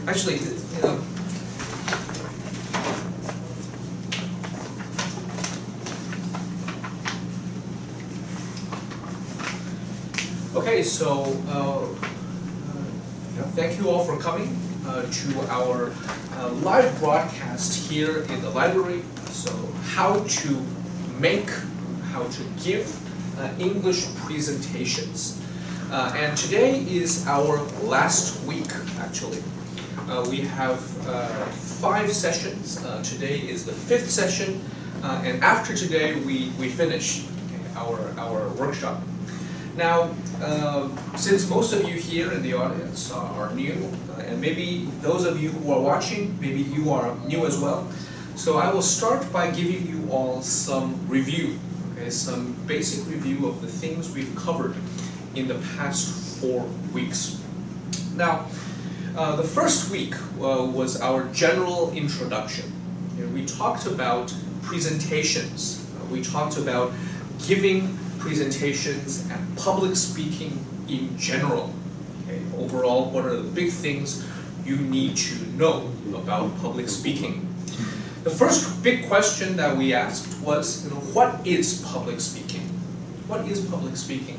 Actually, okay, so thank you all for coming to our live broadcast here in the library. So how to make, how to give English presentations. And today is our last week, actually. We have 5 sessions. Today is the 5th session, and after today we finish our workshop. Now, since most of you here in the audience are new, and maybe those of you who are watching, maybe you are new as well, so I will start by giving you all some review, okay, some basic review of the things we've covered in the past 4 weeks. Now, the first week was our general introduction. We talked about presentations. We talked about giving presentations and public speaking in general. Okay? Overall, what are the big things you need to know about public speaking? The first big question that we asked was, what is public speaking? What is public speaking?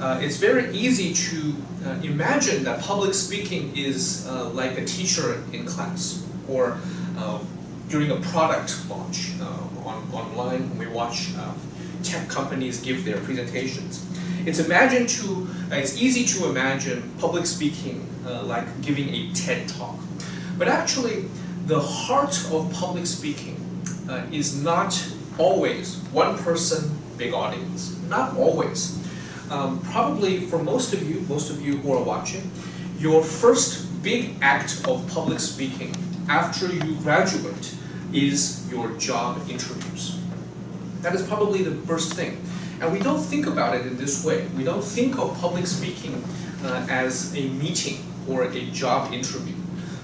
It's very easy to imagine that public speaking is like a teacher in class, or during a product launch online when we watch tech companies give their presentations. It's easy to imagine public speaking like giving a TED talk. But actually, the heart of public speaking is not always one person, big audience. Not always. Probably for most of you who are watching, your first big act of public speaking after you graduate is your job interviews. That is probably the first thing. And we don't think about it in this way. We don't think of public speaking as a meeting or a job interview.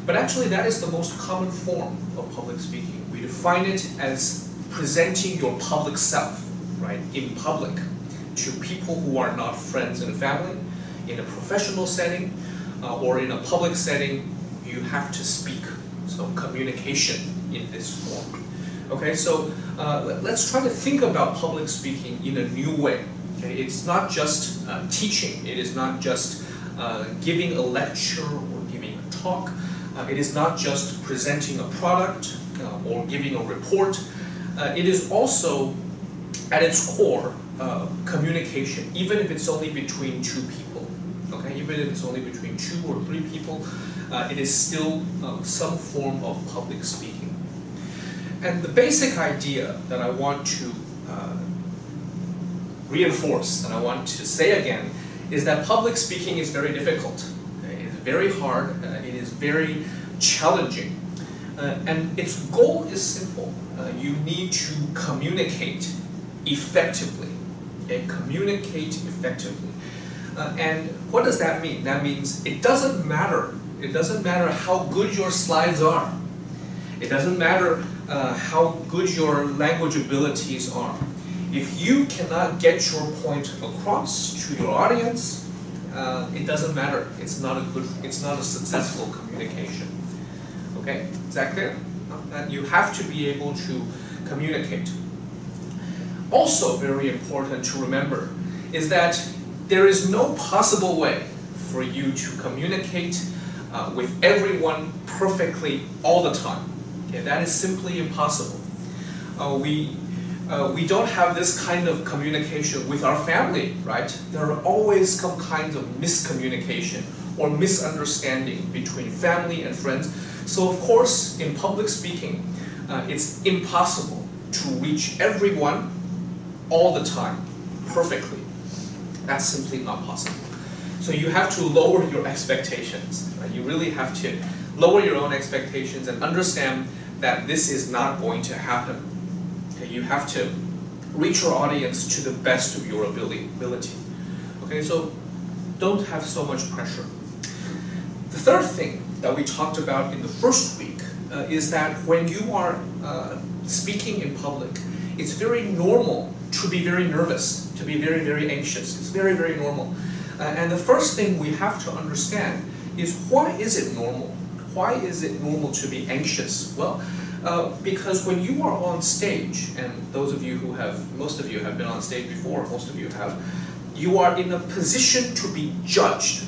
But actually that is the most common form of public speaking. We define it as presenting your public self, right, in public, to people who are not friends and family. In a professional setting or in a public setting, you have to speak. So communication in this form. Okay, so let's try to think about public speaking in a new way. Okay? It's not just teaching. It is not just giving a lecture or giving a talk. It is not just presenting a product or giving a report. It is also, at its core, communication, even if it's only between 2 people. Okay, even if it's only between 2 or 3 people, it is still some form of public speaking. And the basic idea that I want to reinforce, and I want to say again, is that public speaking is very difficult. Okay? It is very hard. It is very challenging. And its goal is simple. You need to communicate effectively. Okay? Communicate effectively. And what does that mean? That means it doesn't matter. It doesn't matter how good your slides are. It doesn't matter how good your language abilities are. If you cannot get your point across to your audience, it doesn't matter. It's not a successful communication. Okay, is that clear? That you have to be able to communicate. Also very important to remember is that there is no possible way for you to communicate with everyone perfectly all the time. Okay, that is simply impossible. We don't have this kind of communication with our family, right? There are always some kinds of miscommunication or misunderstanding between family and friends. So of course, in public speaking, it's impossible to reach everyone all the time perfectly. That's simply not possible. So you have to lower your expectations. Right? You really have to lower your own expectations and understand that this is not going to happen. Okay? You have to reach your audience to the best of your ability. Okay, so don't have so much pressure. The third thing that we talked about in the first week is that when you are speaking in public, it's very normal to be very nervous, to be very, very anxious. It's very, very normal. And the first thing we have to understand is, why is it normal? Why is it normal to be anxious? Well, because when you are on stage, and those of you who have, most of you have been on stage before, most of you have, you are in a position to be judged.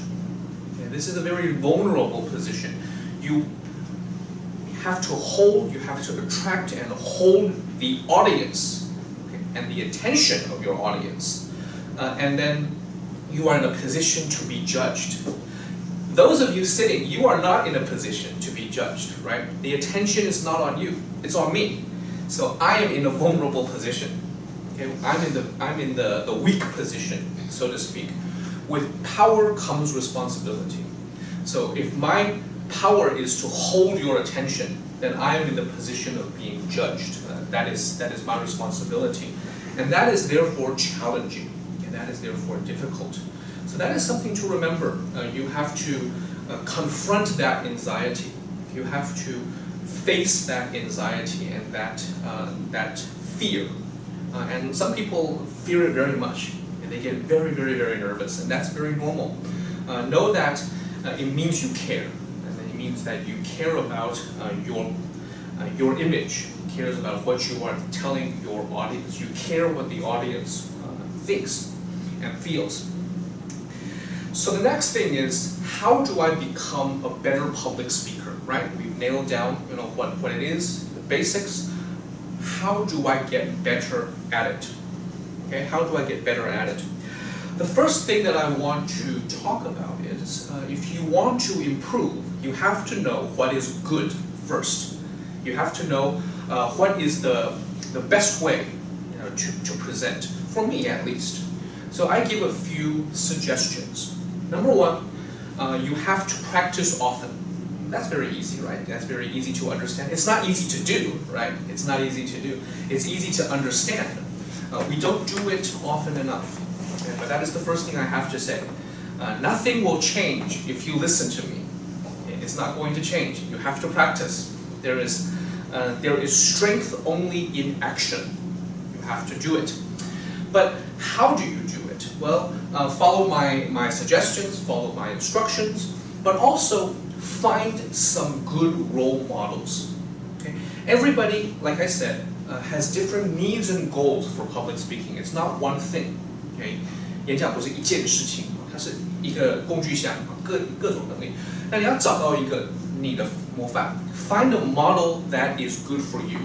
Okay, this is a very vulnerable position. You have to hold, you have to attract and hold the audience, okay, and the attention of your audience. And then you are in a position to be judged. Those of you sitting, you are not in a position to be judged, right? The attention is not on you, it's on me. So I am in a vulnerable position. Okay? I'm in the weak position, so to speak. With power comes responsibility. So if my power is to hold your attention, then I am in the position of being judged. That is my responsibility. And that is therefore challenging, and that is therefore difficult. So that is something to remember. You have to confront that anxiety. You have to face that anxiety and that fear. And some people fear it very much, and they get very, very, very nervous, and that's very normal. Know that it means you care, and it means that you care about your image, cares about what you are telling your audience. You care what the audience thinks and feels. So the next thing is, how do I become a better public speaker, right? We've nailed down, what it is, the basics. How do I get better at it? Okay, how do I get better at it? The first thing that I want to talk about is, if you want to improve, you have to know what is good first. You have to know what is the best way to present, for me at least. So I give a few suggestions. Number one, you have to practice often. That's very easy, right? That's very easy to understand. It's not easy to do, right? It's not easy to do. It's easy to understand. We don't do it often enough. Okay? But that is the first thing I have to say. Nothing will change if you listen to me. It's not going to change. You have to practice. There is strength only in action. You have to do it. But how do you do it? Well, follow my suggestions, follow my instructions, but also find some good role models. Okay? Everybody, like I said, has different needs and goals for public speaking. It's not one thing. Okay? 演讲不是一件事情，它是一个工具箱，各种能力。那你要找到一个你的模范。Find a model that is good for you.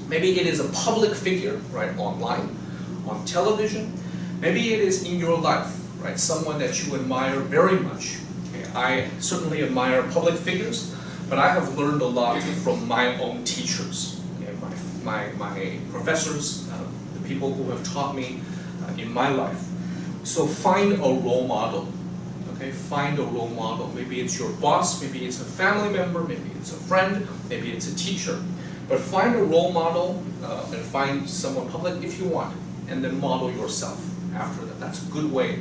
Maybe it is a public figure, right, online, on television. Maybe it is in your life, right, someone that you admire very much. Okay? I certainly admire public figures, but I have learned a lot from my own teachers, okay? my professors, the people who have taught me in my life. So find a role model. Okay, find a role model. Maybe it's your boss, maybe it's a family member, maybe it's a friend, maybe it's a teacher. But find a role model and find someone public if you want, and then model yourself after that. That's a good way.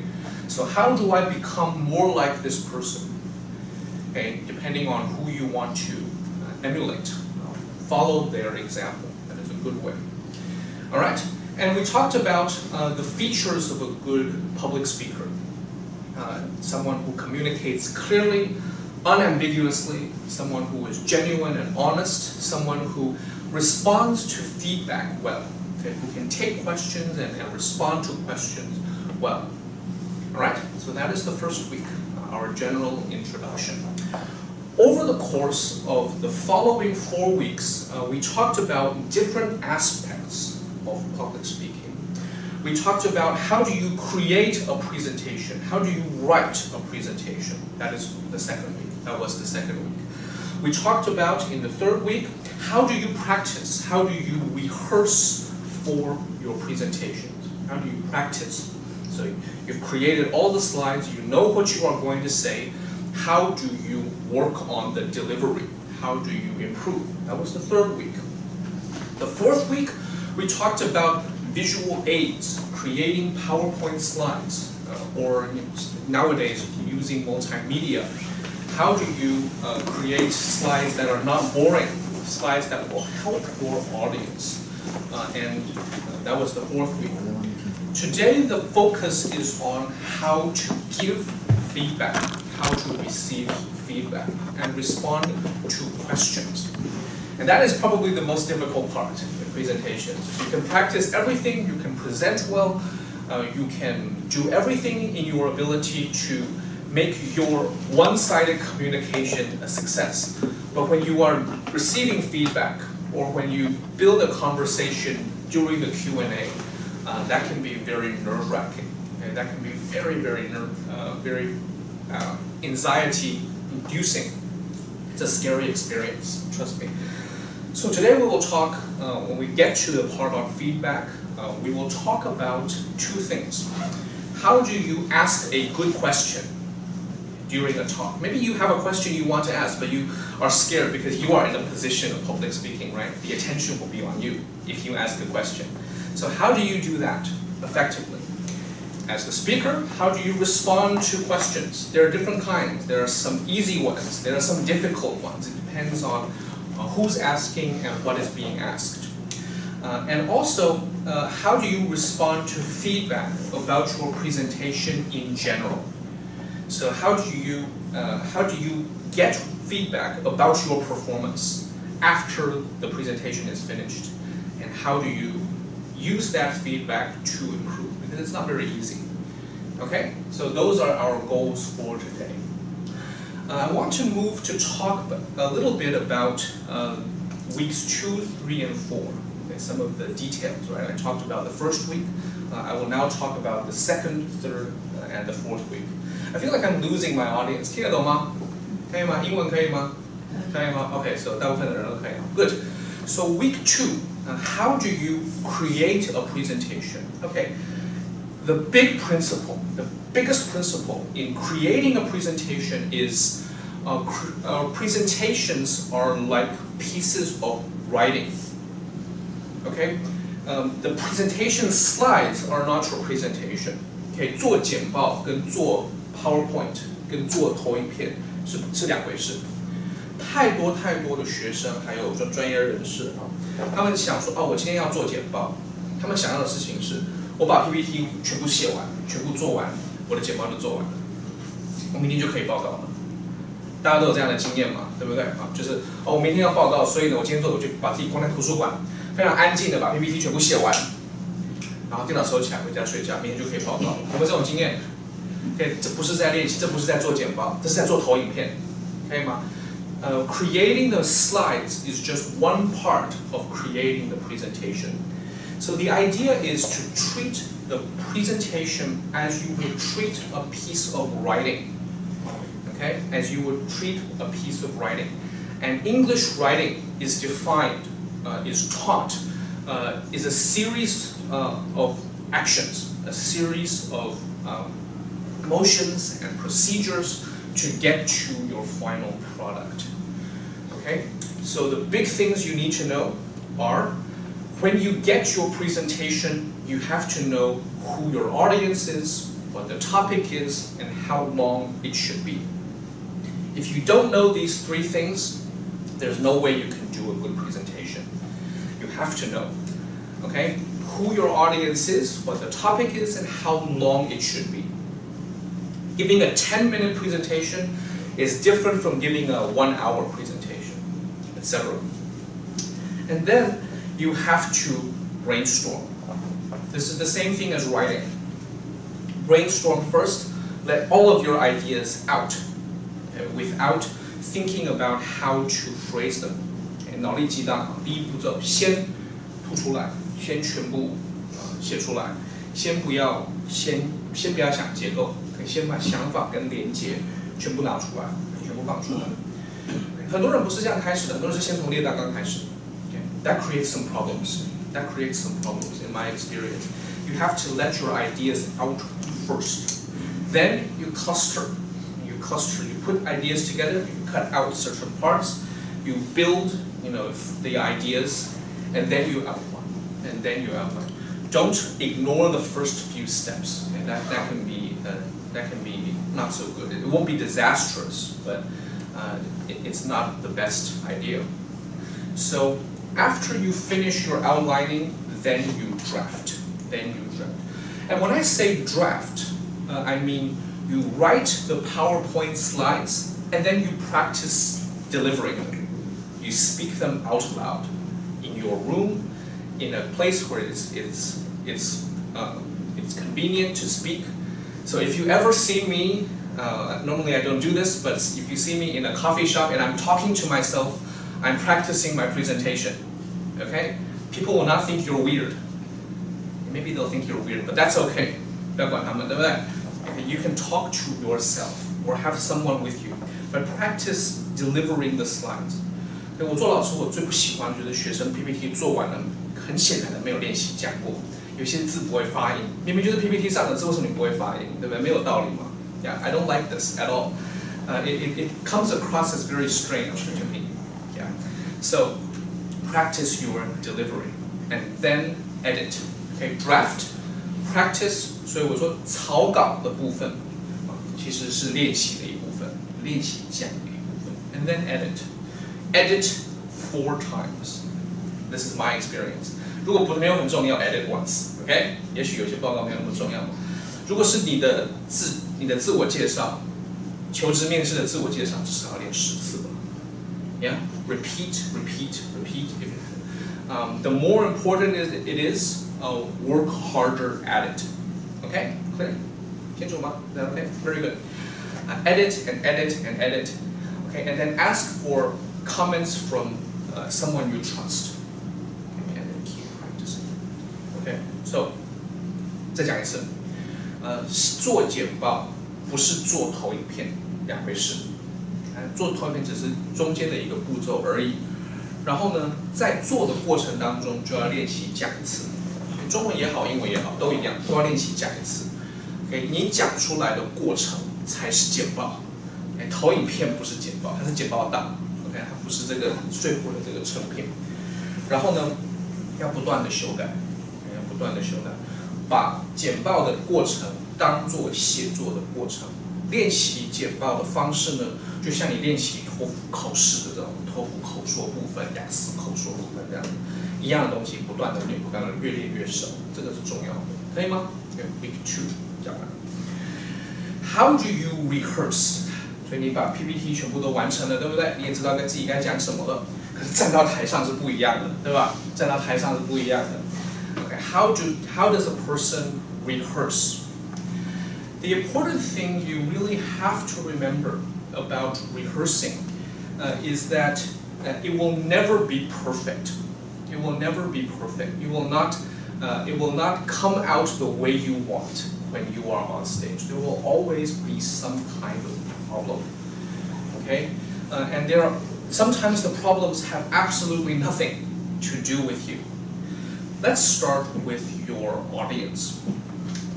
So how do I become more like this person? Okay, depending on who you want to emulate. Follow their example. That is a good way. All right, and we talked about the features of a good public speaker. Someone who communicates clearly, unambiguously, someone who is genuine and honest, someone who responds to feedback well, okay, who can take questions and respond to questions well. All right, so that is the first week, our general introduction. Over the course of the following 4 weeks, we talked about different aspects of public speaking. We talked about how do you create a presentation, how do you write a presentation. That is the second week. That was the second week. We talked about in the third week, how do you practice, how do you rehearse for your presentations, how do you practice. So you've created all the slides, you know what you are going to say, how do you work on the delivery, how do you improve. That was the third week. The fourth week, we talked about visual aids, creating PowerPoint slides, or nowadays using multimedia. How do you create slides that are not boring, slides that will help your audience? And that was the fourth week. Today the focus is on how to give feedback, how to receive feedback, and respond to questions. And that is probably the most difficult part in presentations. You can practice everything, you can present well, you can do everything in your ability to make your one-sided communication a success. But when you are receiving feedback, or when you build a conversation during the Q&A, that can be very nerve-wracking. Okay? That can be very anxiety-inducing. It's a scary experience, trust me. So today we will talk, when we get to the part on feedback, we will talk about two things. How do you ask a good question during a talk? Maybe you have a question you want to ask, but you are scared because you are in a position of public speaking, right? The attention will be on you if you ask a question. So how do you do that effectively? As the speaker, how do you respond to questions? There are different kinds. There are some easy ones. There are some difficult ones. It depends on who's asking and what is being asked. And also, how do you respond to feedback about your presentation in general? So how do you get feedback about your performance after the presentation is finished? And how do you use that feedback to improve? Because it's not very easy. Okay? So those are our goals for today. I want to move to talk a little bit about weeks 2, 3, and 4. Okay, some of the details, right? I talked about the first week. I will now talk about the second, third, and the fourth week. I feel like I'm losing my audience. 听得懂吗？可以吗？英文可以吗？可以吗？ Okay, so 大部分的人都可以。Good. So week 2, how do you create a presentation? Okay, the big principle, the biggest principle in creating a presentation is presentations are like pieces of writing. Okay, the presentation slides are not your presentation. Okay, 做简报跟做 PowerPoint 跟做投影片是两回事。太多的学生还有专业人士啊，他们想说我今天要做简报，他们想要的事情是我把 PPT 全部写完，全部做完，我的简报就做完了，我明天就可以报告了。大家都有这样的经验嘛，对不对啊？就是我明天要报告，所以呢，我今天我就把自己关在图书馆，非常安静的把 PPT 全部写完，然后电脑收起来回家睡觉，明天就可以报告了。有没有这种经验？可以，这不是在练习，这不是在做简报，这是在做投影片，可以吗？Creating the slides is just one part of creating the presentation. So the idea is to treat the presentation as you would treat a piece of writing. Okay, as you would treat a piece of writing. And English writing is defined, is taught, is a series of actions, a series of motions and procedures to get to your final product. Okay, so the big things you need to know are, when you get your presentation, you have to know who your audience is, what the topic is, and how long it should be. If you don't know these three things, there's no way you can do a good presentation. You have to know, okay, who your audience is, what the topic is, and how long it should be. Giving a 10-minute presentation is different from giving a 1-hour presentation, etc. And then you have to brainstorm. This is the same thing as writing. Brainstorm first, let all of your ideas out, okay, without thinking about how to phrase them. 脑力激荡，第一步骤先吐出来，先全部写出来，先不要想结构，先把想法跟连结全部拿出来，全部放出来。很多人不是这样开始的，很多人是先从列大纲开始。Okay? That creates some problems. That creates some problems in my experience. You have to let your ideas out first. Then you cluster. You put ideas together. You cut out certain parts. You build, the ideas, and then you outline. And then you outline. Don't ignore the first few steps. Okay? That can be not so good. It won't be disastrous, but it's not the best idea. So after you finish your outlining, then you draft. And when I say draft, I mean you write the PowerPoint slides, and then you practice delivering them. You speak them out loud in your room, in a place where it's convenient to speak. So if you ever see me, normally I don't do this, but if you see me in a coffee shop and I'm talking to myself, I'm practicing my presentation. Okay? People will not think you're weird. Maybe they'll think you're weird, but that's okay. 不要管他们，对不对？ Okay, you can talk to yourself or have someone with you, but practice delivering the slides. 我做老师，我最不喜欢就是学生 PPT 做完了，很显然的没有练习讲过，有些字不会发音，明明就是 PPT 上的字，为什么你不会发音？对不对？没有道理嘛。Yeah, I don't like this at all. It comes across as very strange to me. Yeah, so practice your delivery and then edit. Okay, draft, practice. 所以我说草稿的部分其实是练习的一部分，练习讲的一部分。And then edit 4 times. This is my experience. 如果没有很重要 ，edit once. OK? 也许有些报告没有那么重要嘛。如果是你的自我介绍，求职面试的自我介绍，至少要练10次吧。Yeah, repeat. The more important it is, work harder at it. Okay, clear? 清楚吗? Okay, very good. Edit. Okay, and then ask for comments from someone you trust. Okay, and then keep practicing. Okay, so 再讲一次，做简报不是做投影片，两回事。做投影片只是中间的一个步骤而已。然后呢，在做的过程当中就要练习讲一次。中文也好，英文也好，都一样，都要练习讲一次。OK， 你讲出来的过程才是简报。投影片不是简报，它是简报档。OK， 它不是这个最后的这个成品。然后呢，要不断的修改，把简报的过程当做写作的过程。练习简报的方式呢，就像你练习托福口试的这种托福口说部分、雅思口说部分这样一样的东西，不断的练，越练越熟，这个是重要的，可以吗 ？Week 2讲完。How do you rehearse？ 所以你把 PPT 全部都完成了，对不对？你也知道自己该讲什么了。可是站到台上是不一样的，对吧？站到台上是不一样的。Okay, how does a person rehearse? The important thing you really have to remember about rehearsing is that it will never be perfect. It will never be perfect. It will not come out the way you want when you are on stage. There will always be some kind of problem. Okay, and sometimes the problems have absolutely nothing to do with you. Let's start with your audience.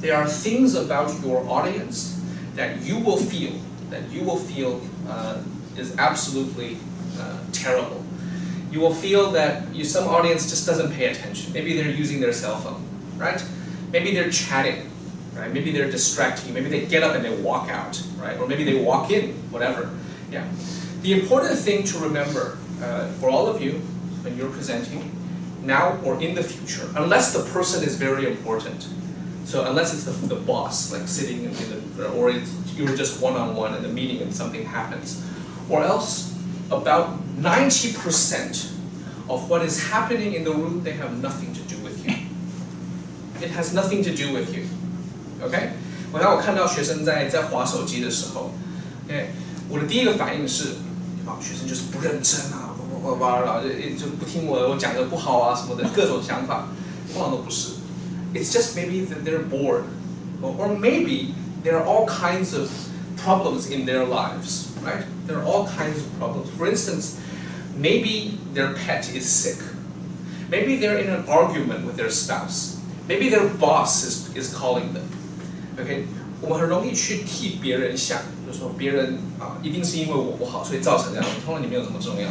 There are things about your audience that you will feel is absolutely terrible. You will feel that some audience just doesn't pay attention. Maybe they're using their cell phone, right? Maybe they're chatting, right? Maybe they're distracting you. Maybe they get up and they walk out, right? Or maybe they walk in, whatever. Yeah. The important thing to remember for all of you when you're presenting, now or in the future, unless the person is very important. So unless it's the boss, like sitting or you're just one-on-one in a meeting and something happens, or else about 90% of what is happening in the room, they have nothing to do with you. It has nothing to do with you. Okay? 我看到学生在滑手机的时候，我的第一个反应是，学生就是不认真啊，就不听我讲的不好啊什么的，各种想法，通常都不是。It's just maybe that they're bored, or maybe there are all kinds of problems in their lives, right? There are all kinds of problems. For instance, maybe their pet is sick. Maybe they're in an argument with their spouse. Maybe their boss is calling them. Okay? 我们很容易去替别人想，就说别人一定是因为我不好，所以造成这样。通常你没有这么重要。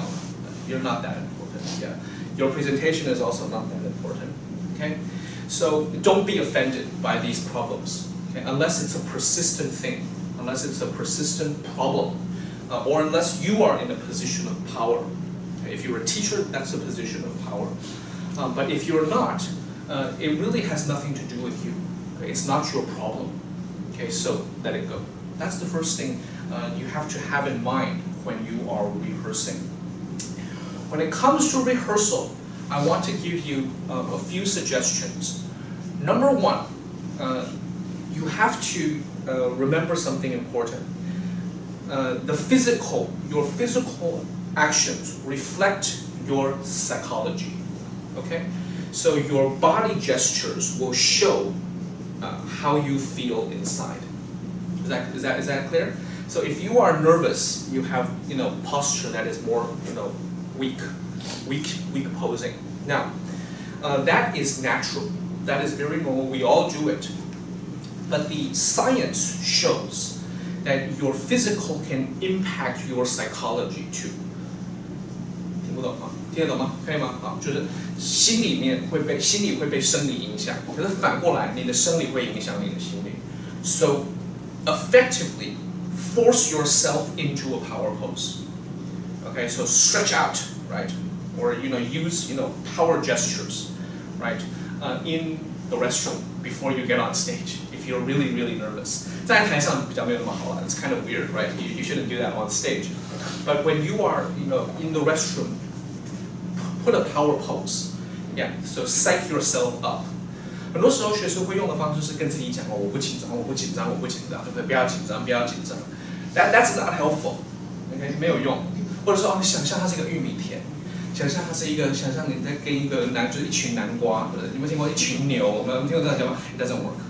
You're not that important. Yeah. Your presentation is also not that important. Okay? So don't be offended by these problems, okay? Unless it's a persistent thing, unless it's a persistent problem, or unless you are in a position of power. Okay? If you're a teacher, that's a position of power. But if you're not, it really has nothing to do with you. Okay? It's not your problem. Okay, so let it go. That's the first thing you have to have in mind when you are rehearsing. When it comes to rehearsal, I want to give you a few suggestions. Number one, you have to remember something important. Your physical actions reflect your psychology. Okay, so your body gestures will show how you feel inside. Is that clear? So if you are nervous, you have posture that is more weak posing. Now, that is natural. That is very normal. We all do it. But the science shows that your physical can impact your psychology too. 听不懂吗？听得懂吗？可以吗？好，就是心理会被生理影响，可是反过来，你的生理会影响你的心理。So effectively force yourself into a power pose. Okay, so stretch out, right? Or use power gestures, right? In the restroom before you get on stage. If you're really nervous. 在台上比较没有那么好啦. It's kind of weird, right? You shouldn't do that on stage. But when you are in the restroom, put a power pose. Yeah, so psych yourself up. 很多时候学生会用的方式是跟自己讲我不紧张，我不紧张，我不紧张，对不对？不要紧张，不要紧张。That's not helpful. OK， 没有用。或者说想象它是一个玉米田，想象你在跟就是一群南瓜，或者你有没有听过一群牛？我们听过这样讲吗 ？It doesn't work.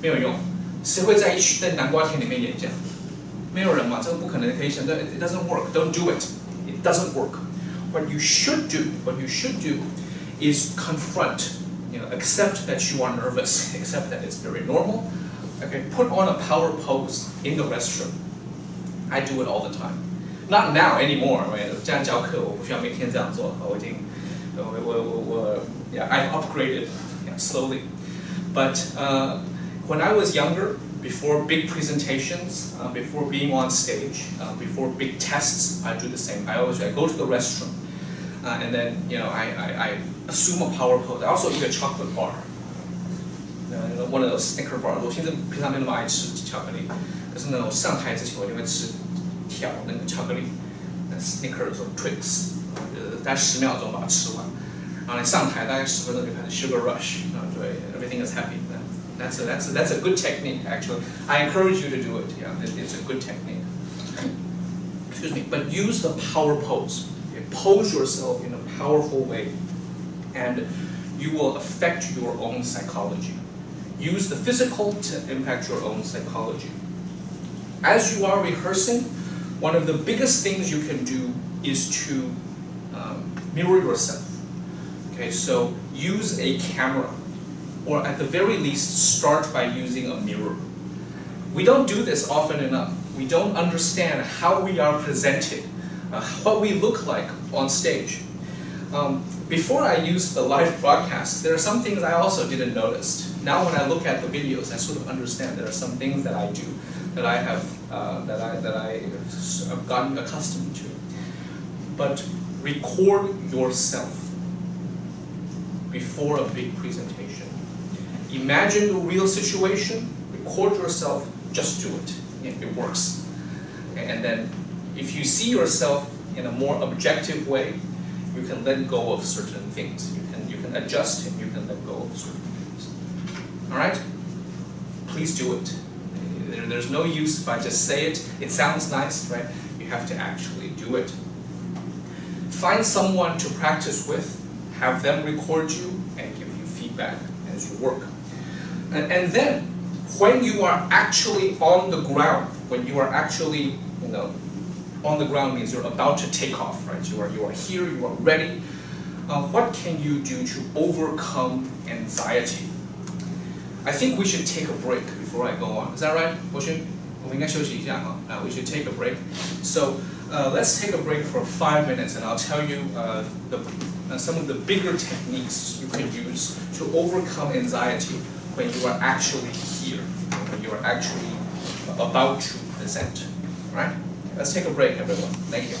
没有用。谁会在南瓜田里面演讲？没有人嘛，这个不可能可以想象。It doesn't work. Don't do it. It doesn't work. What you should do is confront. Accept that you are nervous. Accept that it's very normal. Okay, put on a power pose in the restroom. I do it all the time. Not now anymore. 这样教课我不需要每天这样做。我已经I upgraded slowly. But when I was younger, before big presentations, before being on stage, before big tests, I do the same. I go to the restroom, and then I assume a power pose. I also eat a chocolate bar. One of those Snicker bars. 我现在平常没那么爱吃巧克力，可是呢，我上台之前我就会挑那个巧克力 ，Snickers or Twix， 大概10秒钟把它吃完，然后你上台大概10分钟就开始 sugar rush， 对 ，everything is happy. That's a good technique actually. I encourage you to do it. Yeah, it's a good technique. Excuse me, but use the power pose. Okay? Pose yourself in a powerful way, and you will affect your own psychology. Use the physical to impact your own psychology. As you are rehearsing, one of the biggest things you can do is to mirror yourself. Okay, so use a camera, or at the very least start by using a mirror. We don't do this often enough. We don't understand how we are presented, what we look like on stage. Before I used the live broadcast, there are some things I also didn't notice. Now when I look at the videos, I sort of understand there are some things that I do that I have gotten accustomed to. But record yourself before a big presentation. Imagine the real situation, record yourself, just do it. It works. Okay, and then if you see yourself in a more objective way, you can let go of certain things. You can adjust and you can let go of certain things. Alright? Please do it. There's no use if I just say it. It sounds nice, right? You have to actually do it. Find someone to practice with, have them record you, and give you feedback as you work. And then, when you are actually on the ground, when you are actually, on the ground means you're about to take off, right? You are here, you are ready. What can you do to overcome anxiety? I think we should take a break before I go on. Is that right, Boxun? We should take a break. So let's take a break for 5 minutes, and I'll tell you some of the bigger techniques you can use to overcome anxiety when you are actually here, when you are actually about to present. All right? Let's take a break, everyone. Thank you.